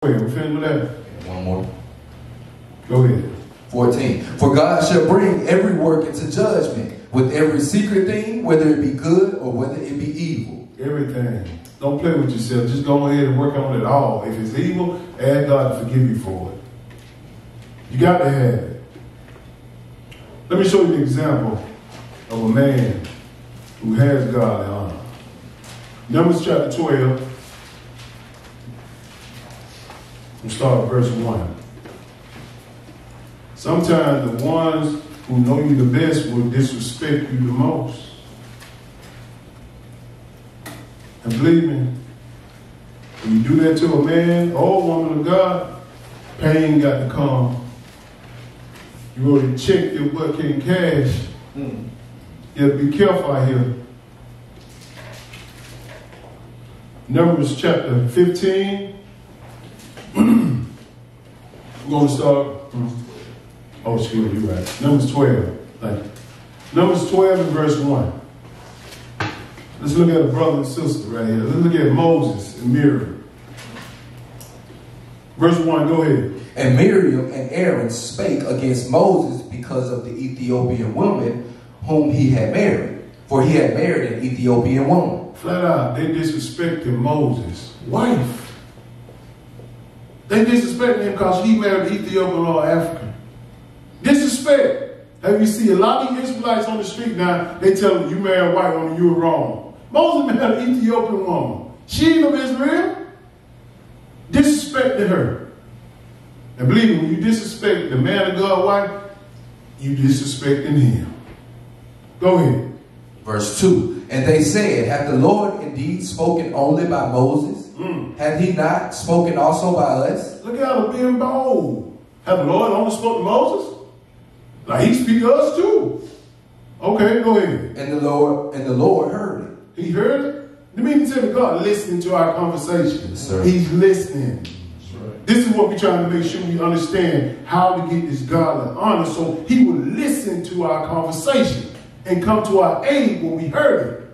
Wait, we finished with that? One more. Go ahead. 14. For God shall bring every work into judgment with every secret thing, whether it be good or whether it be evil. Everything. Don't play with yourself. Just go ahead and work on it all. If it's evil, ask God to forgive you for it. You got to have it. Let me show you an example of a man who has God in honor. Numbers chapter 12. We'll start at verse 1. Sometimes the ones who know you the best will disrespect you the most. And believe me, when you do that to a man or a woman of God, pain got to come. You already checked your butt can cash. You have to be careful out here. Numbers chapter 15. We're going to start. Oh, excuse me, you're right. Numbers 12. Thank you. Numbers 12 and verse 1. Let's look at a brother and sister right here. Let's look at Moses and Miriam. Verse 1, go ahead. And Miriam and Aaron spake against Moses because of the Ethiopian woman whom he had married. For he had married an Ethiopian woman. Flat out, they disrespected Moses' wife. They disrespected him because he married an Ethiopian or African. Disrespect. Have you seen a lot of Israelites on the street now, they tell them you married a white woman, you were wrong. Moses married an Ethiopian woman. She ain't of Israel. Disrespected her. And believe me, when you disrespect the man of God wife, you disrespecting him. Go ahead. Verse 2. And they said, hath the Lord indeed spoken only by Moses? Hath he not spoken also by us? Look at how they're being bold. Have the Lord only spoken to Moses? Like he speak to us too. Okay, go ahead. And the Lord heard it. He heard it? You mean to tell me God listening to our conversation? Yes, sir. He's listening. Right. This is what we're trying to make sure we understand how to get this godly honor so he will listen to our conversation and come to our aid when we heard it.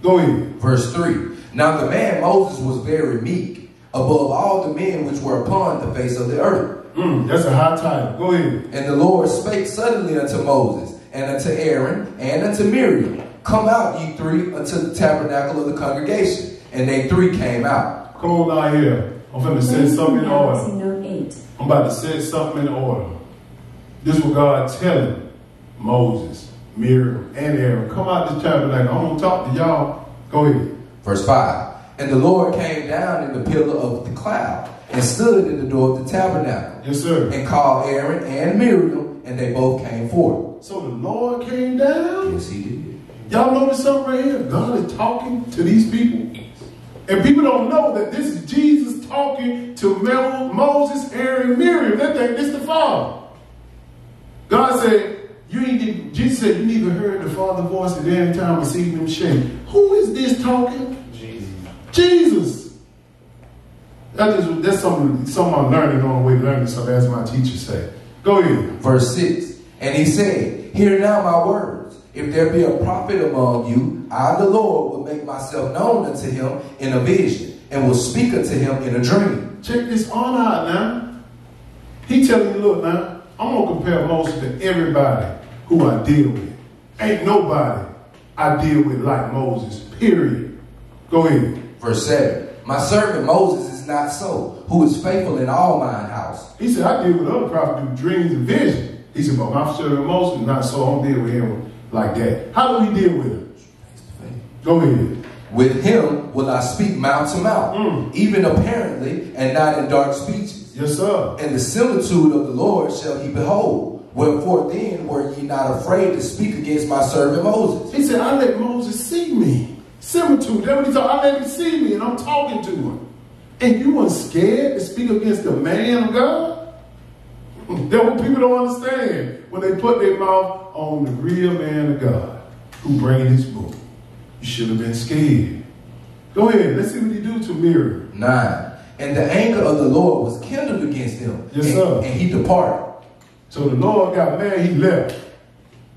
Go ahead. Verse 3. Now the man Moses was very meek, above all the men which were upon the face of the earth. That's a high title. Go ahead. And the Lord spake suddenly unto Moses, and unto Aaron, and unto Miriam, Come out, ye three, unto the tabernacle of the congregation. And they three came out. Come on out here. I'm going to set something in order. I'm about to set something in order. This is what God telling Moses, Miriam, and Aaron. Come out the tabernacle. I'm going to talk to y'all. Go ahead. Verse 5. And the Lord came down in the pillar of the cloud and stood in the door of the tabernacle. Yes, sir. And called Aaron and Miriam, and they both came forth. So the Lord came down? Yes, he did. Y'all notice something right here? God is talking to these people. And people don't know that this is Jesus talking to Moses, Aaron, and Miriam. They think this is the Father. God said, Jesus said, you neither heard the Father's voice at any time or seen him shake. Who is this talking? Jesus. That's something I'm learning on the way learning, so as my teacher said. Go ahead. Verse 6. And he said, Hear now my words. If there be a prophet among you, I the Lord will make myself known unto him in a vision, and will speak unto him in a dream. Check this on out now. He telling you, look now, I'm going to compare Moses to everybody who I deal with. Ain't nobody I deal with like Moses, period. Go ahead. Verse 7. My servant Moses is not so, who is faithful in all mine house. He said, I deal with other prophets who dreams and visions. He said, but my servant Moses is not so, I don't deal with him like that. How do we deal with him? Go ahead. With him will I speak mouth to mouth, even apparently, and not in dark speeches. Yes, sir. And the similitude of the Lord shall he behold. Wherefore then were ye not afraid to speak against my servant Moses? He said, I let Moses see me. Similitude. That's what he thought. I let him see me, and I'm talking to him. And you weren't scared to speak against the man of God? That's what people don't understand when they put their mouth on the real man of God who bring his book. You should have been scared. Go ahead. Let's see what he do to Miriam. 9. And the anger of the Lord was kindled against him. Yes, sir. And he departed. So the Lord got mad. He left.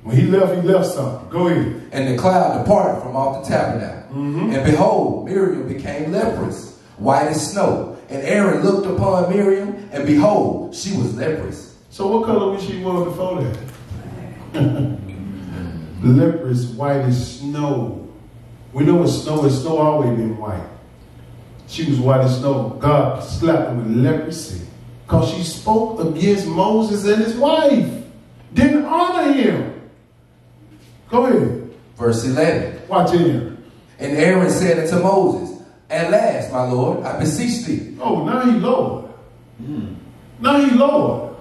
When he left something. Go ahead. And the cloud departed from off the tabernacle. And behold, Miriam became leprous, white as snow. And Aaron looked upon Miriam, and behold, she was leprous. So what color was she before that? Leprous, white as snow. We know it's snow. It's snow always been white. She was white as snow. God slapped her with leprosy because she spoke against Moses and his wife. Didn't honor him. Go ahead. Verse 11. Watch in. And Aaron said unto Moses, At last, my Lord, I beseech thee. Oh, now he Lord. Now he Lord.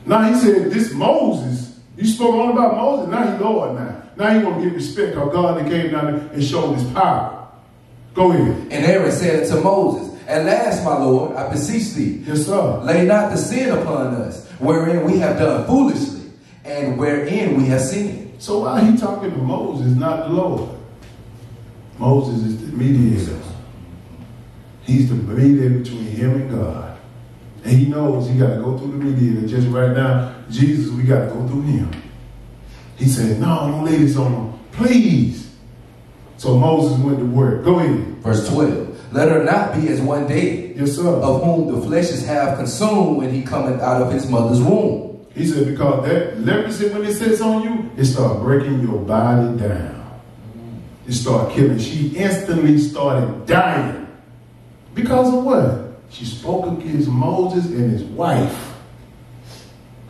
Now he said, this Moses, you spoke on about Moses, now he Lord now. Now he want to get respect because God came down and showed his power. Go ahead. And Aaron said unto Moses, At last, my Lord, I beseech thee. Yes, sir. Lay not the sin upon us, wherein we have done foolishly, and wherein we have sinned. So why he talking to Moses, not the Lord? Moses is the mediator. He's the mediator between him and God. And he knows he got to go through the mediator. Just right now, Jesus, we got to go through him. He said, no, don't lay this on him. Please. So Moses went to work. Go ahead. Verse 12. Let her not be as one dead, yes, sir, of whom the flesh is half consumed when he cometh out of his mother's womb. He said, because that leprosy, when it sits on you, it start breaking your body down. It started killing. She instantly started dying. Because of what? She spoke against Moses and his wife.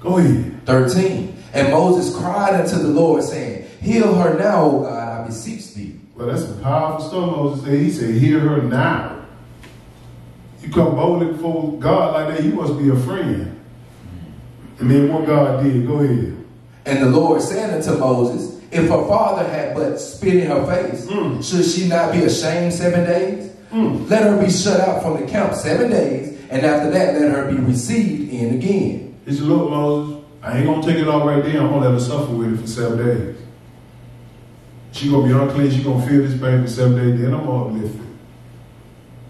Go ahead. 13. And Moses cried unto the Lord, saying, Heal her now, O God, I beseech thee. Well, that's a powerful story Moses said. He said, hear her now. You come boldly before God like that, you must be a friend. And then what God did, go ahead. And the Lord said unto Moses, If her father had but spit in her face, should she not be ashamed 7 days? Let her be shut out from the camp 7 days, and after that let her be received in again. He said, look, Moses, I ain't going to take it all right there. I'm going to let her suffer with it for 7 days. She's going to be unclean. She's going to feel this pain for 7 days. Then I'm going to lift it.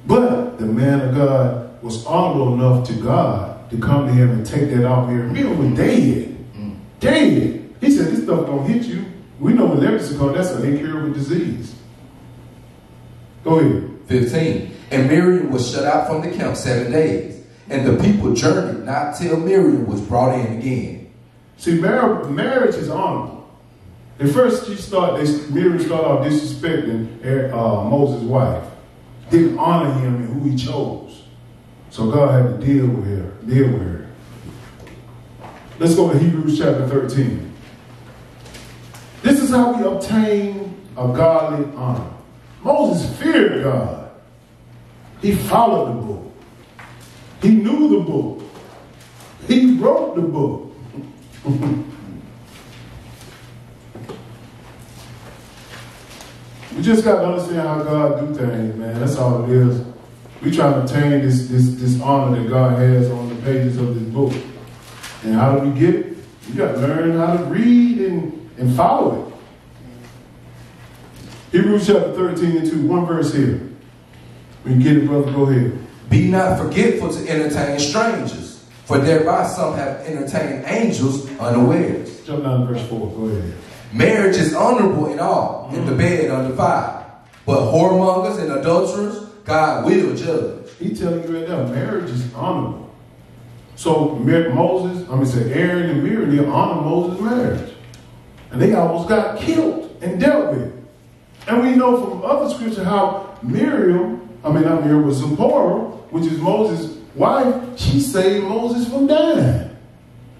But the man of God was honorable enough to God to come to him and take that off here. Miriam was dead. Dead. He said, this stuff don't hit you. We know when leprosy comes, that's an incurable disease. Go ahead. 15. And Miriam was shut out from the camp 7 days, and the people journeyed not till Miriam was brought in again. See, marriage is honorable. At first, Miriam started off disrespecting Moses' wife. Didn't honor him and who he chose. So God had to deal with her. Let's go to Hebrews chapter 13. This is how we obtain a godly honor. Moses feared God. He followed the book. He knew the book. He wrote the book. We just got to understand how God do things, man. That's all it is. We try to obtain this honor that God has on the pages of this book. And how do we get it? You got to learn how to read and follow it. Hebrews chapter 13 and 2, one verse here. When you get it, brother, go ahead. Be not forgetful to entertain strangers, for thereby some have entertained angels unawares. Jump down to verse 4, go ahead. Marriage is honorable in all, in the bed undefiled. But whoremongers and adulterers, God will judge. He's telling you right now, marriage is honorable. So Aaron and Miriam, they honor Moses' marriage. And they almost got killed and dealt with. And we know from other scripture how but Zipporah, which is Moses' wife, she saved Moses from dying.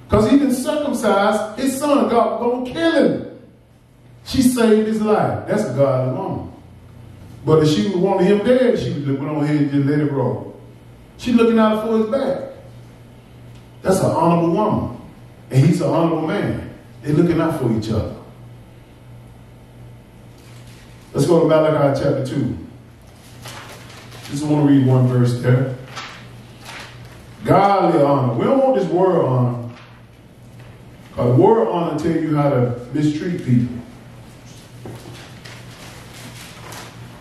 Because he didn't circumcise his son. God was going to kill him. She saved his life. That's a godly woman. But if she wanted him dead, she would went on ahead and just let it roll. She's looking out for his back. That's an honorable woman. And he's an honorable man. They're looking out for each other. Let's go to Malachi chapter 2. Just want to read one verse there. Godly honor. We don't want this world honor. Because world honor tell you how to mistreat people.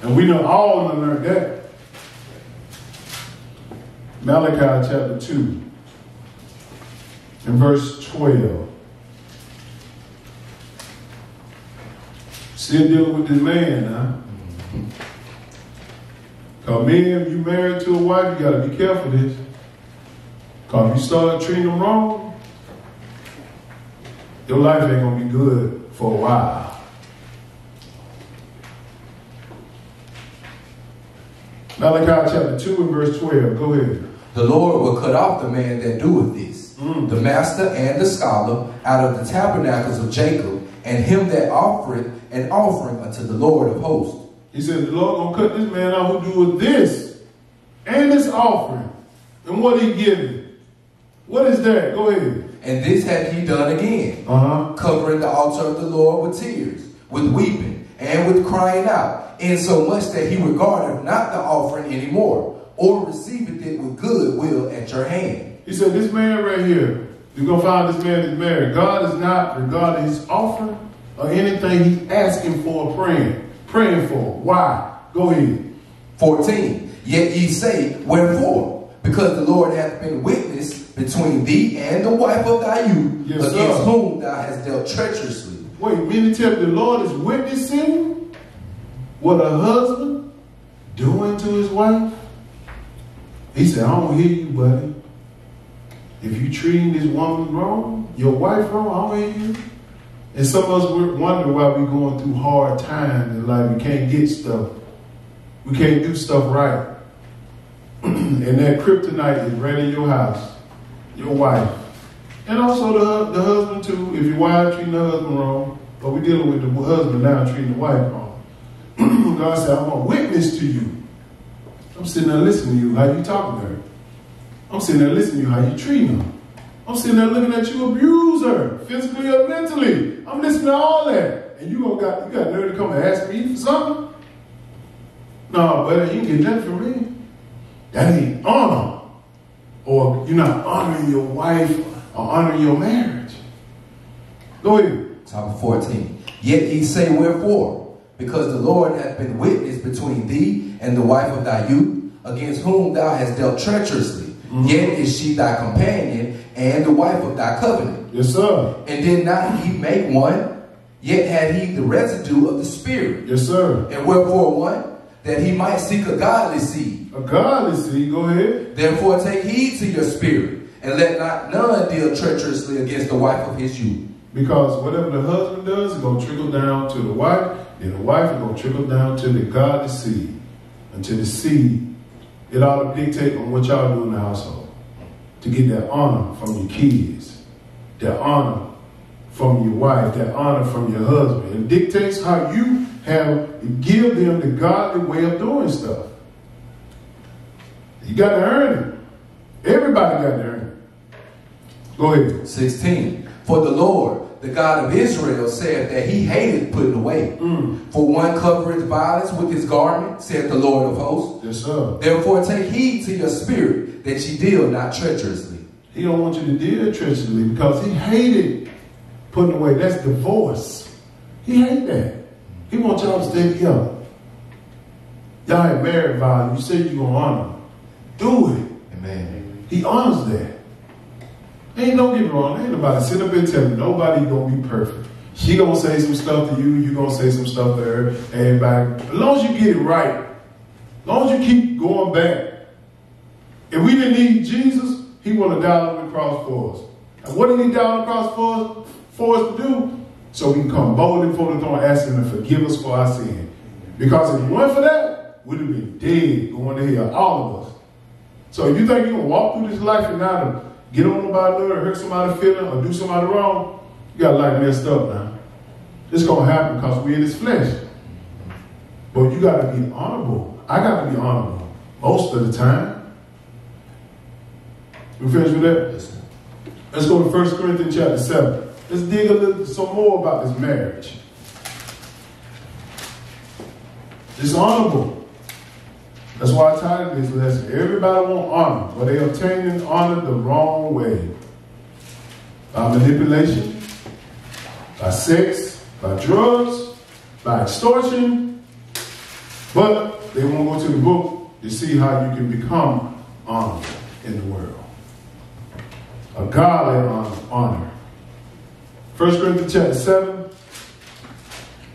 And we know all of them learned that. Malachi chapter 2 and verse 12. Still dealing with this man, huh? Because men, if you married to a wife, you got to be careful of this. Because if you start treating them wrong, your life ain't going to be good for a while. Malachi chapter 2 and verse 12. Go ahead. The Lord will cut off the man that doeth this, the master and the scholar, out of the tabernacles of Jacob, and him that offereth an offering unto the Lord of hosts. He said, the Lord going to cut this man out who doeth this and this offering. And what he giving? What is that? Go ahead. And this had he done again, covering the altar of the Lord with tears, with weeping, and with crying out, insomuch that he regardeth not the offering anymore, or receiveth it with good will at your hand. He said, this man right here, you're going to find this man is married. God is not regarding his offering or anything he's asking for or praying for. Why? Go ahead. 14. Yet ye say, wherefore? Because the Lord hath been witness between thee and the wife of thy youth, against whom thou hast dealt treacherously. Wait, meaning to tell the Lord is witnessing what a husband doing to his wife? He said, I don't hear you, buddy. If you treating this woman wrong, your wife wrong, I don't hear you. And some of us wonder why we're going through hard times in life. We can't get stuff. We can't do stuff right. And that kryptonite is right in your house, your wife. And also the husband too. If your wife treating the husband wrong, but we're dealing with the husband now treating the wife wrong. God said, I'm going to witness to you. I'm sitting there listening to you, how you talking to her. I'm sitting there listening to you, how you treating her. I'm sitting there looking at you abuse her, physically or mentally. I'm listening to all that. And you got nerve to come and ask me for something? No, but you can get that from me. That ain't honor. Or you're not honoring your wife or honoring your marriage. Go ahead. Top 14. Yet ye say, wherefore? Because the Lord hath been witness between thee and the wife of thy youth, against whom thou hast dealt treacherously. Yet is she thy companion and the wife of thy covenant. Yes, sir. And did not he make one? Yet had he the residue of the Spirit. Yes, sir. And wherefore one? That he might seek a godly seed. A godly seed, go ahead. Therefore take heed to your spirit, and let not none deal treacherously against the wife of his youth. Because whatever the husband does is going to trickle down to the wife, and the wife is going to trickle down to the godly seed. And to the seed, it ought to dictate on what y'all do in the household. To get that honor from your kids, that honor from your wife, that honor from your husband. It dictates how you give them the godly way of doing stuff. You got to earn it. Everybody got to earn it. Go ahead. 16. For the Lord, the God of Israel, said that he hated putting away. For one covereth violence with his garment, said the Lord of hosts. Yes, sir. Therefore take heed to your spirit, that ye deal not treacherously. He don't want you to deal treacherously because he hated putting away. That's divorce. He hate that. He wants y'all to stay together. Y'all have married vow. You said you're going to honor. Do it. Amen. He honors that. Ain't don't get me wrong. Ain't nobody sit up and tell me nobody gonna be perfect. She gonna say some stuff to you. You gonna say some stuff to her. Everybody. As long as you get it right. As long as you keep going back. If we didn't need Jesus, he would have died on the cross for us. And what did he die on the cross for us to do? So we can come boldly before the throne, asking him to forgive us for our sin. Because if it weren't for that, we'd have been dead going to hell, all of us. So if you think you're going to walk through this life and not get on nobody's nerve, or hurt somebody's feeling, or do somebody wrong, you got life messed up now. It's going to happen because we're in this flesh. But you got to be honorable. I got to be honorable most of the time. We finished with that? Let's go to 1 Corinthians chapter 7. Let's dig some more about this marriage. It's honorable. That's why I titled this lesson. Everybody wants honor, but they obtaining honor the wrong way. By manipulation, by sex, by drugs, by extortion. But they won't go to the book to see how you can become honored in the world. A godly honor. 1 Corinthians chapter 7.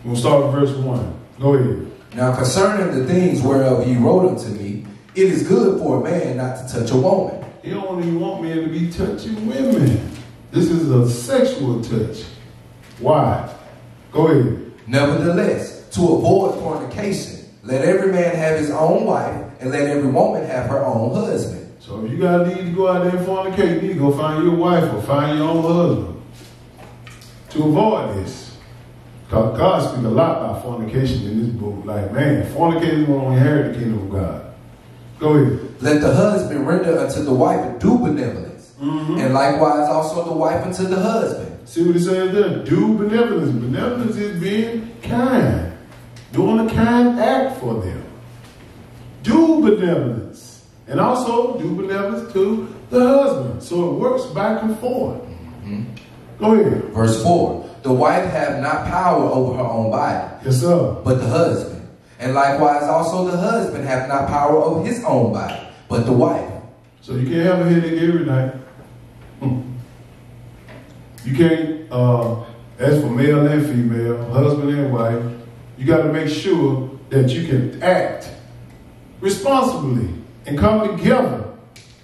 We'll start with verse 1. Go ahead. Now concerning the things whereof ye wrote unto me, it is good for a man not to touch a woman. He don't even want men to be touching women. This is a sexual touch. Why? Go ahead. Nevertheless, to avoid fornication, let every man have his own wife, and let every woman have her own husband. So if you got need to go out there and fornicate, you need to go find your wife or find your own husband to avoid this. Because God speaks a lot about fornication in this book. Like, man, fornicators won't inherit the kingdom of God. Go ahead. Let the husband render unto the wife due benevolence, and likewise also the wife unto the husband. See what it says there? Due benevolence. Benevolence is being kind. Doing a kind act for them. Due benevolence. And also due benevolence to the husband. So it works back and forth. Go ahead. Verse 4. The wife have not power over her own body. Yes, sir. But the husband. And likewise also the husband hath not power over his own body, but the wife. So you can't have a headache every night. You can't, as for male and female, husband and wife, you got to make sure that you can act responsibly and come together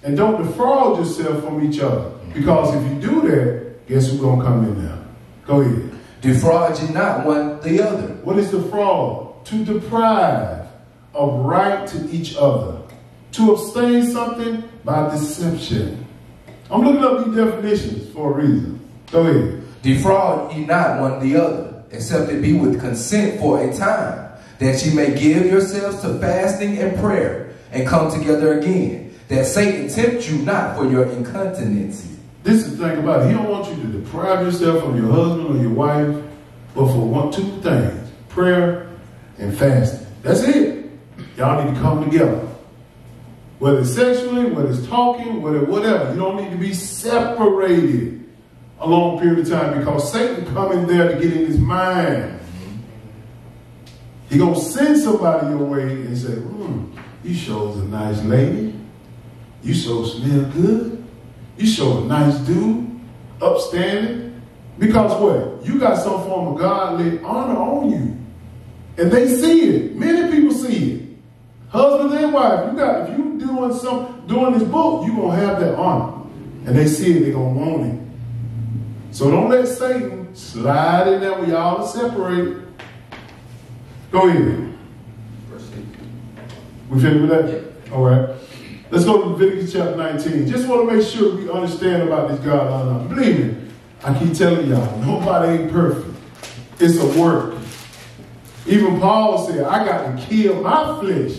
and don't defraud yourself from each other. Because if you do that, guess who's going to come in now? Go ahead. Defraud ye not one the other. What is defraud? To deprive of right to each other. To abstain something by deception. I'm looking up these definitions for a reason. Go ahead. Defraud ye not one the other, except it be with consent for a time, that ye may give yourselves to fasting and prayer, and come together again, that Satan tempt you not for your incontinency. This is the thing about it. He don't want you to deprive yourself from your husband or your wife, but for two things: prayer and fasting. That's it. Y'all need to come together. Whether it's sexually, whether it's talking, whatever. You don't need to be separated a long period of time, because Satan coming there to get in his mind. He gonna send somebody your way and say, you show's a nice lady. You so smell good. You show a nice dude, upstanding. Because what? You got some form of godly honor on you. And they see it. Many people see it. Husband and wife, if you doing this book, you're going to have that honor. And they see it, they're going to want it. So don't let Satan slide in there where y'all are separated. Go ahead. We finished with that? Yeah. All right. Let's go to Leviticus chapter 19. Just want to make sure we understand about this God honor. Believe me, I keep telling y'all, nobody ain't perfect. It's a work. Even Paul said, I got to kill my flesh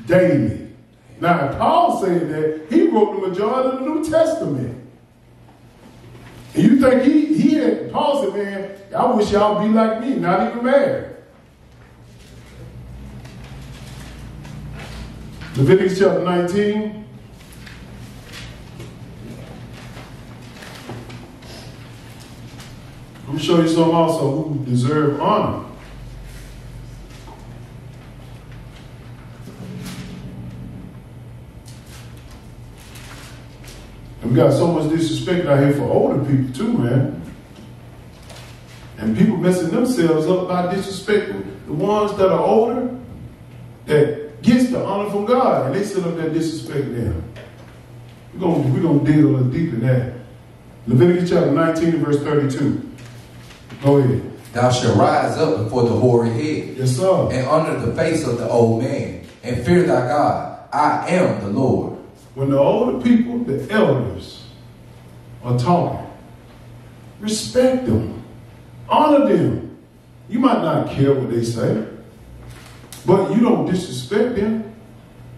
daily. Now, if Paul said that, he wrote the majority of the New Testament. And you think Paul said, man, I wish y'all be like me, not even married. Leviticus chapter 19. I'm going to show you some also who deserve honor. And we got so much disrespect out here for older people too, man. And people messing themselves up by disrespecting the ones that are older, that gets the honor from God, and they sit up there disrespecting them. We're gonna dig a little deep in that. Leviticus chapter 19 verse 32. Go ahead. Thou shalt rise up before the hoary head, yes, sir, and under the face of the old man, and fear thy God. I am the Lord. When the older people, the elders, are talking, respect them, honor them. You might not care what they say, but you don't disrespect them.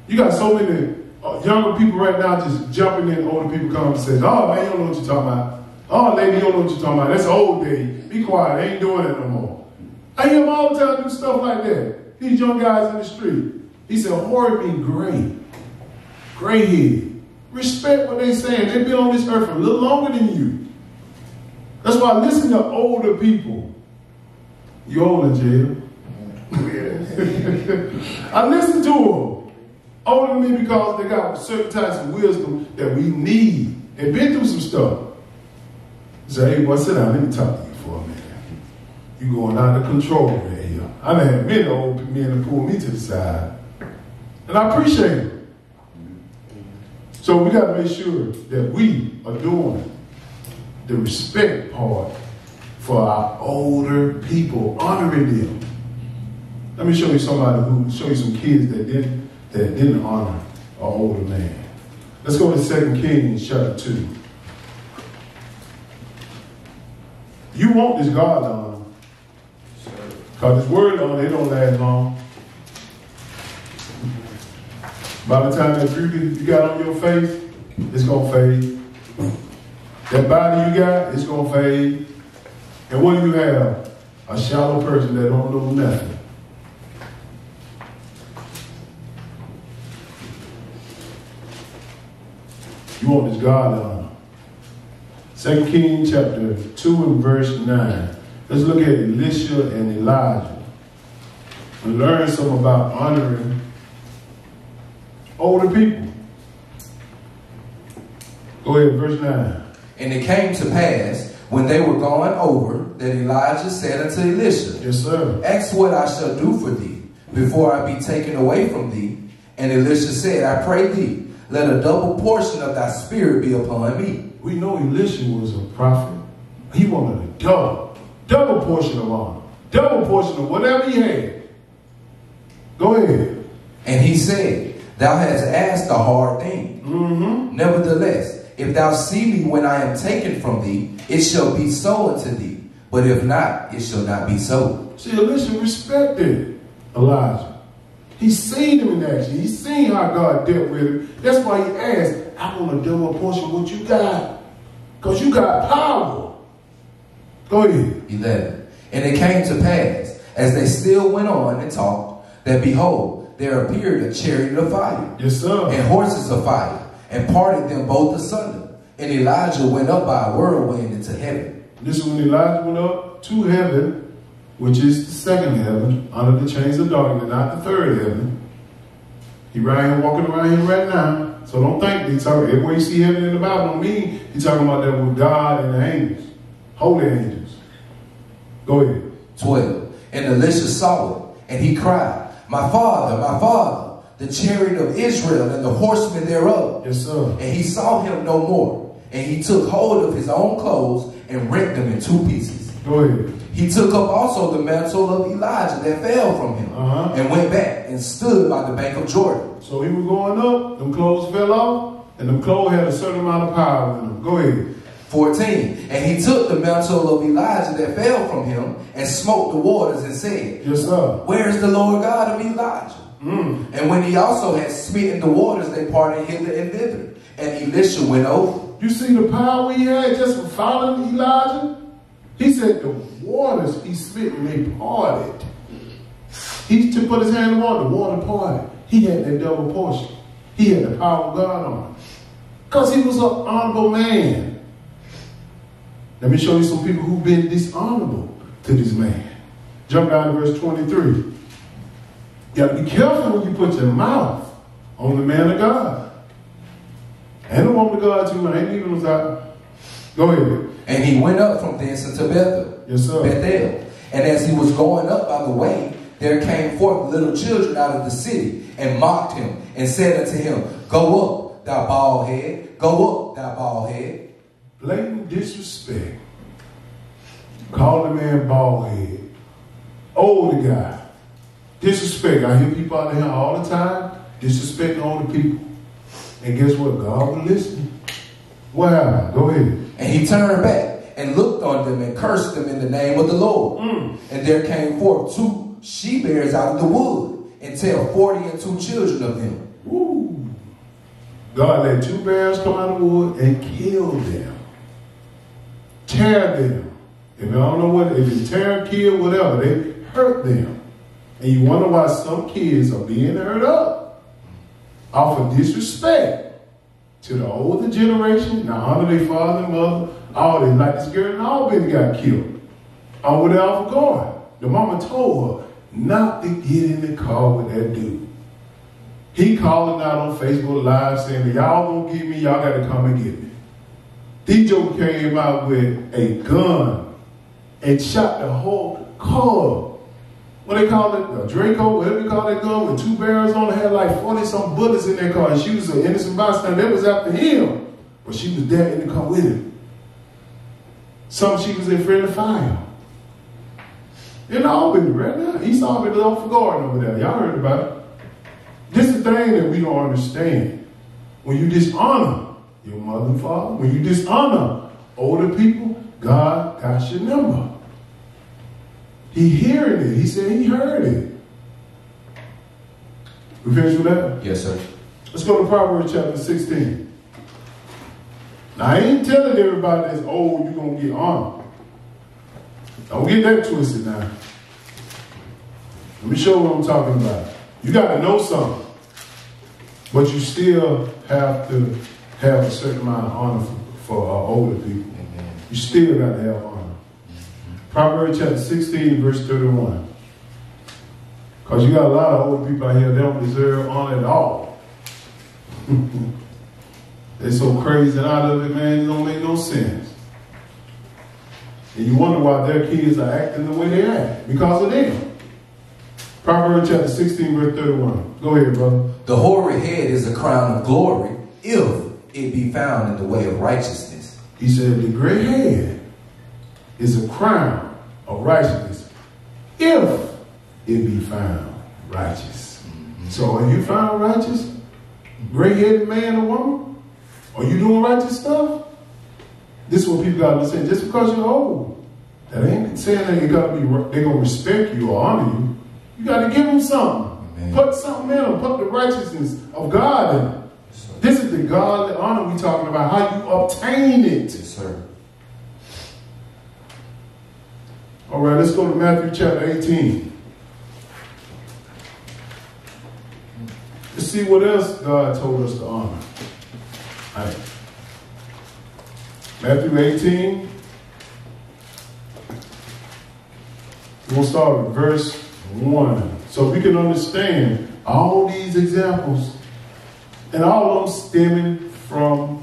You got so many younger people right now just jumping in older people conversations. Oh, man, you don't know what you're talking about. Oh, lady, you don't know what you're talking about. That's old day. Be quiet. I ain't doing that no more. I hear them all the time do stuff like that. These young guys in the street. He said, hoary mean gray. Gray head. Respect what they saying. They've been on this earth for a little longer than you. That's why I listen to older people. You old in jail. I listen to them. Older than me because they got certain types of wisdom that we need. They've been through some stuff. Say, hey, boy, sit down. Let me talk to you for a minute. You going out of control right here. I done had many old men to pull me to the side. And I appreciate it. So we got to make sure that we are doing the respect part for our older people, honoring them. Let me show you show you some kids that didn't honor an older man. Let's go to 2 Kings chapter 2. You want this God honor. Because this word honor, it don't last long. By the time that beauty you got on your face, it's going to fade. That body you got, it's going to fade. And what do you have? A shallow person that don't know nothing. You want this God honor. 2 Kings chapter 2 and verse 9. Let's look at Elisha and Elijah. And learn something about honoring older people. Go ahead, verse 9. And it came to pass, when they were gone over, that Elijah said unto Elisha, Yes, sir. Ask what I shall do for thee, before I be taken away from thee. And Elisha said, I pray thee, let a double portion of thy spirit be upon me. We know Elisha was a prophet. He wanted a double portion of honor, double portion of whatever he had. Go ahead. And he said, Thou hast asked a hard thing. Nevertheless, if thou see me when I am taken from thee, it shall be so unto thee. But if not, it shall not be so. See, Elisha respected Elijah. He's seen him in action. He's seen how God dealt with him. That's why he asked, I want a double portion of what you got. Because you got power. Go ahead. 11. And it came to pass, as they still went on and talked, that behold, there appeared a chariot of fire. Yes, sir. And horses of fire, and parted them both asunder. And Elijah went up by a whirlwind into heaven. This is when Elijah went up to heaven, which is the second heaven, under the chains of darkness, not the third heaven. He walking around here right now. So don't think he's talking, everywhere you see heaven in the Bible don't mean he's talking about that with God and the angels, holy angels. Go ahead. 12. And Elisha saw it, and he cried, my father, the chariot of Israel and the horsemen thereof. Yes, sir. And he saw him no more. And he took hold of his own clothes and rent them in two pieces. Go ahead. He took up also the mantle of Elijah that fell from him, and went back and stood by the bank of Jordan. So he was going up, them clothes fell off, and them clothes had a certain amount of power in them. Go ahead. 14. And he took the mantle of Elijah that fell from him and smote the waters and said, Yes, sir. Where is the Lord God of Elijah? And when he also had smitten the waters, they parted hither and thither. And Elisha went over. You see the power he had just for following Elijah? He said the waters he smit and they parted. He to put his hand on the water parted. He had that double portion. He had the power of God on him. Because he was an honorable man. Let me show you some people who've been dishonorable to this man. Jump down to verse 23. You got to be careful when you put your mouth on the man of God. And the woman of God too. I ain't leaving us out. Go ahead. And he went up from thence unto Bethel. Yes, sir. Bethel. And as he was going up by the way, there came forth little children out of the city and mocked him and said unto him, Go up, thou bald head. Go up, thou bald head. Blatant disrespect. Call the man bald head. Older guy. Disrespect. I hear people out here all the time disrespecting older people. And guess what? God will listen. What happened? Go ahead. And he turned back and looked on them and cursed them in the name of the Lord. And there came forth 2 she-bears out of the wood, and tell 42 children of them. Woo. God let 2 bears come out of the wood and kill them. Tear them. If I don't know what, if it's tear, kill, whatever, they hurt them. And you wonder why some kids are being hurt up off of disrespect to the older generation. Now honor their father and mother. All this, like this girl in Albany got killed. Over there off of guard. The mama told her not to get in the car with that dude. He calling out on Facebook Live saying, y'all gonna get me, y'all gotta come and get me. DJ came out with a gun and shot the whole car. What they call it? A Draco, whatever you call that gun, with 2 barrels on it, had like 40-some bullets in that car. And she was an innocent bystander. They was after him. But she was there in the car with him. Some she was in friendly fire. In Albany right now. East Albany is off the garden over there. Y'all heard about it. This is the thing that we don't understand. When you dishonor your mother and father, when you dishonor older people, God got your number. He hearing it. He said he heard it. We finished with that? Yes, sir. Let's go to Proverbs chapter 16. Now, I ain't telling everybody that's old you're going to get honored. Don't get that twisted now. Let me show you what I'm talking about. You got to know something. But you still have to have a certain amount of honor for older people. Amen. You still got to have honor. Proverbs chapter 16, verse 31. Because you got a lot of older people out here, they don't deserve honor at all. They're so crazy and out of it, man, it don't make no sense. And you wonder why their kids are acting the way they act. Because of them. Proverbs chapter 16, verse 31. Go ahead, brother. The hoary head is a crown of glory, if it be found in the way of righteousness. He said the gray head is a crown of righteousness, if it be found righteous. Mm-hmm. So are you found righteous? Gray-headed man or woman? Are you doing righteous stuff? This is what people got to understand. Just because you're old, that ain't saying that they're going to respect you or honor you. You got to give them something. Amen. Put something in them. Put the righteousness of God in them. Yes, this is the godly honor we're talking about. How you obtain it. Yes, sir. All right, let's go to Matthew chapter 18. Let's see what else God told us to honor. All right. Matthew 18. We'll start with verse 1. So we can understand all these examples and all of them stemming from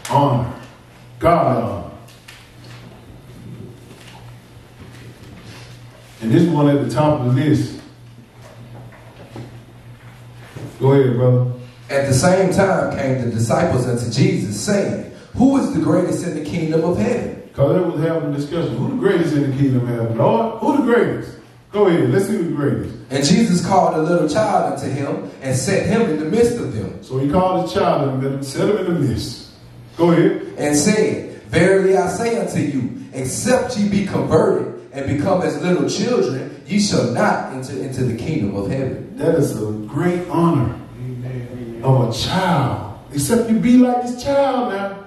honor. God honor. And this one at the top of the list. Go ahead, brother. At the same time came the disciples unto Jesus, saying, who is the greatest in the kingdom of heaven? Because they was having a discussion. Who the greatest in the kingdom of heaven? Lord, who the greatest? Go ahead, let's see who's the greatest. And Jesus called a little child unto him and set him in the midst of them. So he called his child and set him in the midst. Go ahead. And said, verily I say unto you, except ye be converted and become as little children, ye shall not enter into the kingdom of heaven. That is a great honor. Amen. Of a child. Except you be like this child now.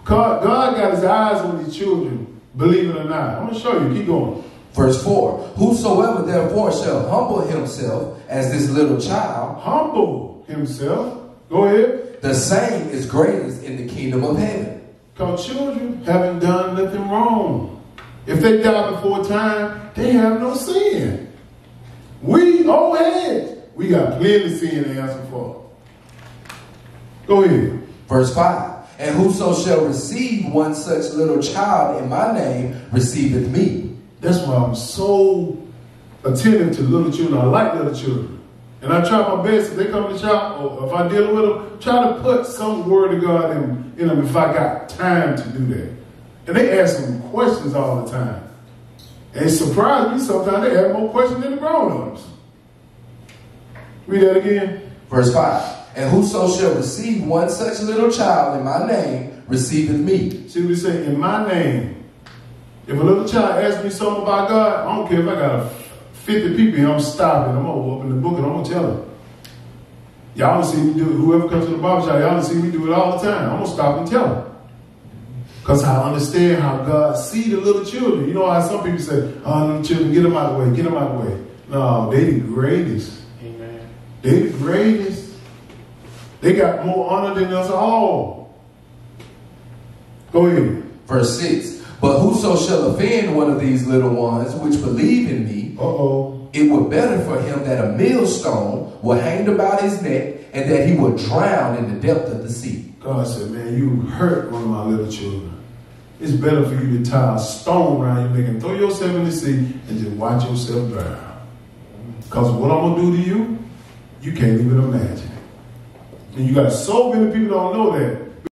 God got his eyes on these children, believe it or not. I'm going to show you. Keep going. Verse 4. Whosoever therefore shall humble himself as this little child. Humble himself. Go ahead. The same is greatest in the kingdom of heaven. Because children haven't done nothing wrong. If they die before time, they have no sin. We, old heads, we got plenty of sin to answer for. Go ahead. Verse 5. And whoso shall receive one such little child in my name receiveth me. That's why I'm so attentive to little children. I like little children. And I try my best, if they come to shop, or if I deal with them, try to put some word of God in them if I got time to do that. And they ask them questions all the time. And it surprised me sometimes they have more questions than the grown-ups. Read that again. Verse 5. And whoso shall receive one such little child in my name receiveth me. See what he's saying? In my name. If a little child asks me something about God, I don't care if I got 50 people here, I'm stopping. I'm going to open the book and I'm going to tell them. Y'all see me do it. Whoever comes to the barbershop, y'all see me do it all the time. I'm going to stop and tell them. Because I understand how God see the little children. You know how some people say, oh, little children, get them out of the way, get them out of the way. No, they the greatest. Amen. They the greatest. They got more honor than us all. Go ahead. Verse 6. But whoso shall offend one of these little ones which believe in me, it were better for him that a millstone were hanged about his neck and that he would drown in the depth of the sea. God said, man, you hurt one of my little children. it's better for you to tie a stone around your neck and throw yourself in the sea and just watch yourself drown. Because what I'm going to do to you, you can't even imagine. And you got so many people don't know that.